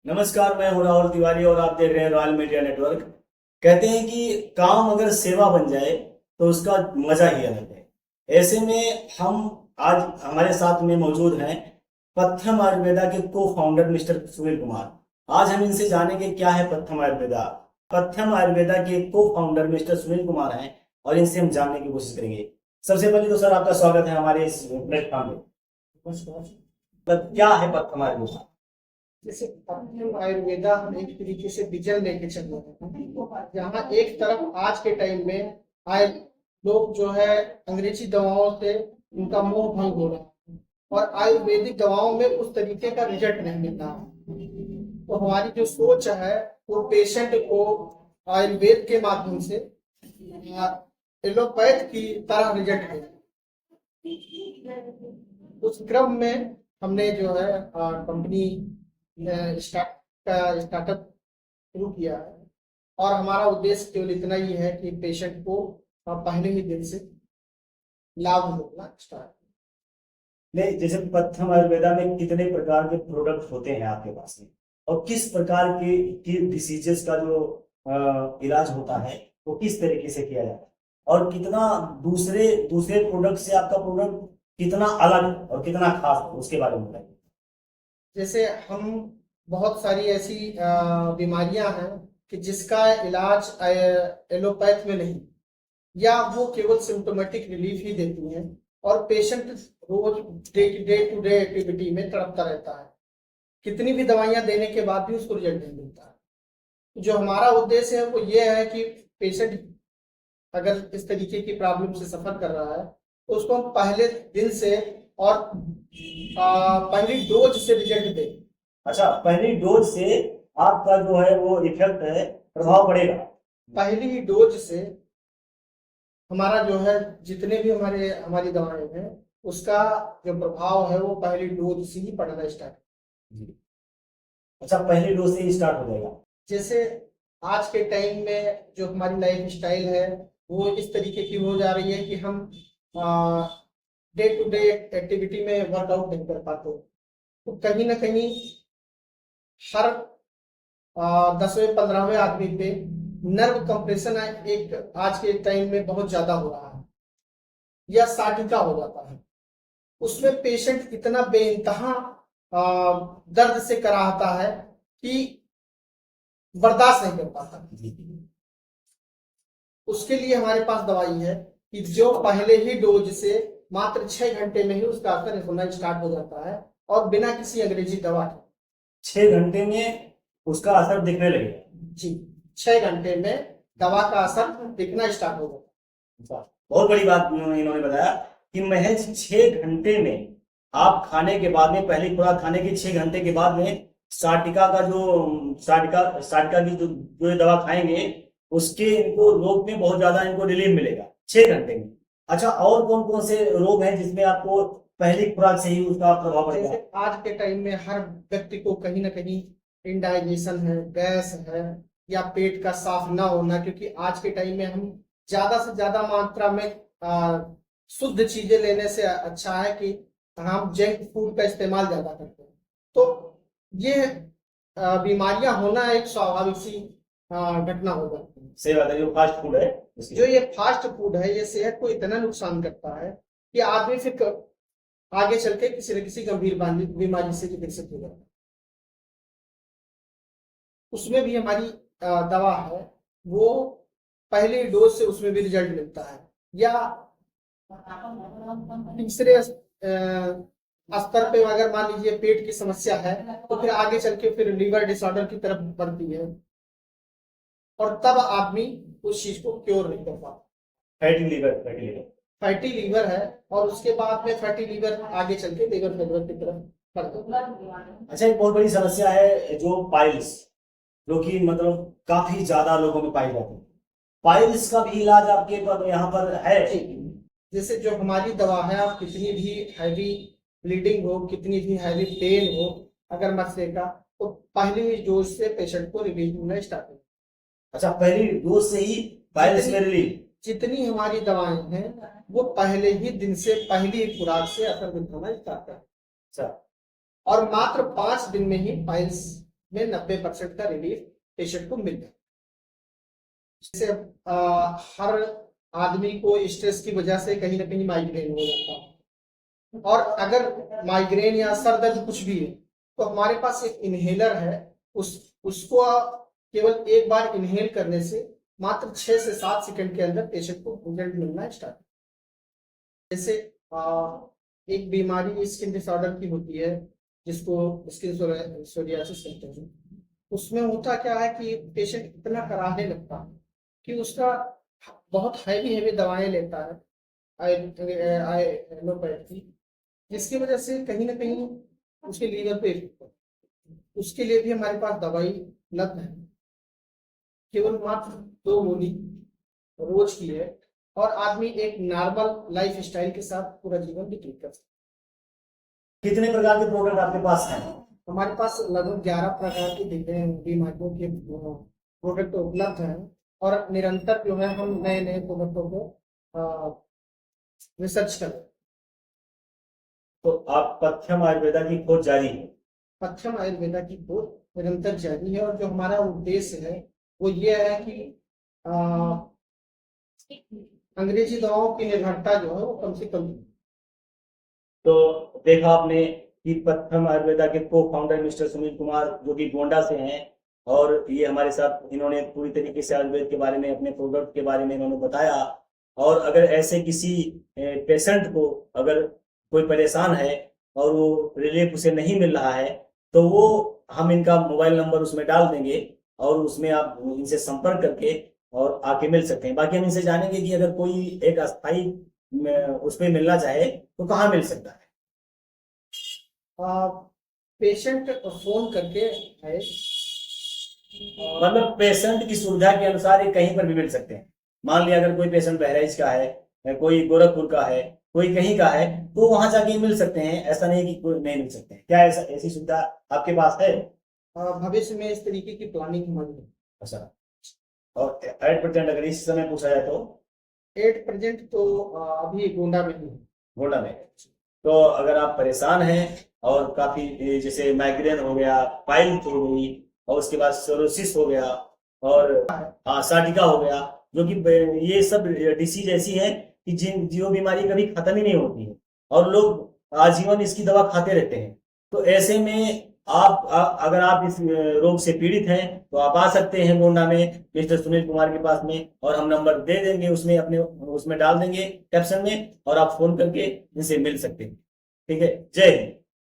नमस्कार, मैं हूं राहुल तिवारी और आप देख रहे हैं रॉयल मीडिया नेटवर्क। कहते हैं कि काम अगर सेवा बन जाए तो उसका मजा ही अलग है। ऐसे में हम आज हमारे साथ में मौजूद हैं पथ्यम आयुर्वेदा के को फाउंडर मिस्टर सुनील कुमार। आज हम इनसे जानेंगे क्या है पथ्यम आयुर्वेदा। पथ्यम आयुर्वेदा के को फाउंडर मिस्टर सुनील कुमार हैं और इनसे हम जानने की कोशिश करेंगे। सबसे पहले तो सर आपका स्वागत है हमारे इस प्लेटफॉर्म पे। मतलब क्या है पथ्यम आयुर्वेदा? जैसे अपने आयुर्वेदा हम एक तरीके से विजन लेके चल रहे हैं, जहाँ एक तरफ आज के टाइम में आय लोग जो है अंग्रेजी दवाओं से उनका मोह भंग हो रहा है और आयुर्वेदिक दवाओं में उस तरीके का रिजल्ट नहीं मिल रहा है। तो हमारी जो सोच है वो पेशेंट को आयुर्वेद के माध्यम से एलोपैथ की तरह रिजल्ट मिले। उस क्रम में हमने जो है कंपनी स्टार्टअप शुरू किया है और हमारा उद्देश्य केवल इतना ही है कि पेशेंट को पहले ही दिन से लाभ मिलना स्टार्ट। नहीं, जैसे पथ्यम आयुर्वेदा में कितने प्रकार के प्रोडक्ट होते हैं आपके पास में और किस प्रकार की डिसीजेस का जो इलाज होता है वो किस तरीके से किया जाता है और कितना दूसरे दूसरे प्रोडक्ट से आपका प्रोडक्ट कितना अलग और कितना खास है, उसके बारे में बताइए। जैसे हम बहुत सारी ऐसी बीमारियां हैं कि जिसका इलाज एलोपैथ में नहीं, या वो केवल सिम्टोमेटिक रिलीफ ही देती हैं और पेशेंट रोज डे टू डे एक्टिविटी में तड़पता रहता है। कितनी भी दवाइयां देने के बाद भी उसको रिजल्ट नहीं मिलता है। जो हमारा उद्देश्य है वो ये है कि पेशेंट अगर इस तरीके की प्रॉब्लम से सफर कर रहा है तो उसको हम पहले दिन से और पहली डोज से रिजल्ट दें। अच्छा, पहली डोज से आपका जो है वो इफेक्ट है, प्रभाव पड़ेगा। पहली ही डोज से हमारा जो है जितने भी हमारी दवाएं हैं उसका जो प्रभाव है वो पहली डोज से ही पड़ना स्टार्ट। अच्छा, पहली डोज से ही स्टार्ट हो जाएगा। जैसे आज के टाइम में जो हमारी लाइफ स्टाइल है वो इस तरीके की हो जा रही है कि हम डे टू डे एक्टिविटी में वर्कआउट नहीं कर पाते, तो कहीं ना कहीं हर 10वें 15वें आदमी पे नर्व कंप्रेशन एक आज के टाइम में बहुत ज्यादा हो रहा है या साटिका हो जाता है। उसमें पेशेंट इतना बेइंतहा दर्द से कराहता है कि बर्दाश्त नहीं कर पाता। उसके लिए हमारे पास दवाई है कि जो पहले ही डोज से मात्र 6 घंटे में ही उसका असर होना स्टार्ट हो जाता है और बिना किसी अंग्रेजी दवा के 6 घंटे में उसका असर दिखने लगेगा। जी, 6 घंटे में दवा का असर दिखना स्टार्ट हो जाता है। बहुत बड़ी बात इन्होंने बताया कि महज 6 घंटे में आप खाने के बाद में, पहली खुराक खाने के 6 घंटे के बाद में साटिका का जो साटिका की जो ये दवा खाएंगे उसके इनको रोग में बहुत ज्यादा इनको रिलीफ मिलेगा 6 घंटे में। अच्छा, और कौन कौन से रोग हैं जिसमें आपको पहली खुराक से ही उसका प्रभाव पड़ेगा? जैसे आज के टाइम में हर व्यक्ति को कहीं ना कहीं इंडाइजेशन है, गैस है या पेट का साफ ना होना, क्योंकि आज के टाइम में हम ज्यादा से ज्यादा मात्रा में शुद्ध चीजें लेने से अच्छा है कि हम जंक फूड का इस्तेमाल ज्यादा करते हैं। तो ये बीमारियां होना एक स्वाभाविक सी घटना हो जाती है। सही बात है, जो फास्ट फूड है जो ये फास्ट फूड है ये सेहत को इतना नुकसान करता है कि आदमी फिर आगे चल के किसी न किसी गंभीर बीमारी से ग्रसित हो जाता है। उसमें भी हमारी दवा है, वो पहली डोज से उसमें भी रिजल्ट मिलता है, या तीसरे स्तर पे अगर मान लीजिए पेट की समस्या है तो फिर आगे चल के फिर लीवर डिसऑर्डर की तरफ बढ़ती है और तब आदमी उस चीज को क्योर नहीं कर पाता। फैटी लीवर है और उसके बाद में फैटी लीवर आगे चल के लीवर फेलियर की तरफ बढ़ता है। अच्छा, एक बहुत बड़ी समस्या है जो पाइल्स, जो कि मतलब काफी ज्यादा लोगों में पाई जाती है। पाइल्स का भी इलाज आपके यहाँ पर है? जैसे जो हमारी दवा है, आप कितनी भी हैवी ब्लीडिंग हो, कितनी भी हैवी पेन हो अगर मसले का, तो पहली डोज से पेशेंट को रिलीफ मिलना स्टार्ट हो। अच्छा, पहली डोज से ही पाइल्स में रिलीफ? जितनी हमारी दवाएं हैं वो पहले ही दिन से पहली खुराक से असर दिखाना स्टार्ट है। अच्छा, और मात्र 5 दिन में ही पाइल्स में 90% का रिलीफ पेशेंट को मिल जाए। जैसे हर आदमी को स्ट्रेस की वजह से कहीं ना कहीं माइग्रेन हो जाता है, और अगर माइग्रेन या सर दर्द कुछ भी है तो हमारे पास एक इनहेलर है, उसको केवल एक बार इनहेल करने से मात्र 6 से 7 सेकंड के अंदर पेशेंट को रिजल्ट मिलना स्टार्ट। जैसे एक बीमारी स्किन डिसऑर्डर की होती है जिसको स्किन सोरियासिस कहते हैं, उसमें होता क्या है कि पेशेंट इतना कराहने लगता है कि उसका बहुत हैवी दवाएं लेता है एलोपैथी, जिसकी वजह से कहीं ना कहीं उसके लीवर पे इफेक्ट होता है। उसके लिए भी हमारे पास दवाई उपलब्ध है, केवल मात्र 2 गोली रोज की है, और आदमी एक नॉर्मल लाइफ स्टाइल के साथ पूरा जीवन व्यतीत कर सकता है। कितने प्रकार के प्रोडक्ट आपके पास हैं? हमारे पास लगभग 11 प्रकार की बीमारियों के प्रोडक्ट उपलब्ध हैं, और निरंतर जो है हम नए नए प्रोडक्टों को रिसर्च कर रहे हैं। तो आप पथ्यम आयुर्वेदा की खोज जारी है? पथ्यम आयुर्वेदा की खोज निरंतर जारी है, और जो हमारा उद्देश्य है वो ये है कि अंग्रेजी दवाओं की निर्भरता जो है वो कम से कम। तो देखा आपने कि पथ्यम आयुर्वेदा के को फाउंडर मिस्टर सुनील कुमार जो कि गोंडा से हैं, और ये हमारे साथ इन्होंने पूरी तरीके से आयुर्वेद के बारे में, अपने प्रोडक्ट के बारे में इन्होंने बताया। और अगर ऐसे किसी पेशेंट को अगर कोई परेशान है और वो रिलीफ उसे नहीं मिल रहा है, तो वो हम इनका मोबाइल नंबर उसमें डाल देंगे, और उसमें आप इनसे संपर्क करके और आके मिल सकते हैं। बाकी हम इनसे जानेंगे कि अगर कोई एक अस्थायी उसमें मिलना चाहे तो कहाँ मिल सकता है? पेशेंट फोन करके आए, मतलब पेशेंट की सुविधा के अनुसार ये कहीं पर भी मिल सकते हैं। मान लिया अगर कोई पेशेंट बहराइच का है, कोई गोरखपुर का है, कोई कहीं का है, तो वहां जाके मिल सकते हैं। ऐसा नहीं कि कोई नहीं मिल सकते हैं। क्या ऐसी सुविधा आपके पास है? भविष्य में इस तरीके की प्लानिंग हमारी है। अच्छा, और एट प्रेजेंट अगर इस समय पूछा जाए तो? एट प्रेजेंट तो अभी गोंडा में ही है। गोंडा में। तो अगर आप परेशान हैं और काफी जैसे माइग्रेन हो गया, पाइल्स हो गई, और उसके बाद सोरोसिस हो गया, और साटिका हो गया, जो कि ये सब डिसीज ऐसी है कि जो बीमारी कभी खत्म ही नहीं होती है और लोग आजीवन इसकी दवा खाते रहते हैं। तो ऐसे में अगर आप इस रोग से पीड़ित हैं तो आप आ सकते हैं गोंडा में मिस्टर सुनील कुमार के पास में, और हम नंबर दे देंगे उसमें, अपने उसमें डाल देंगे कैप्शन में, और आप फोन करके इनसे मिल सकते हैं। ठीक है, जय हिंद।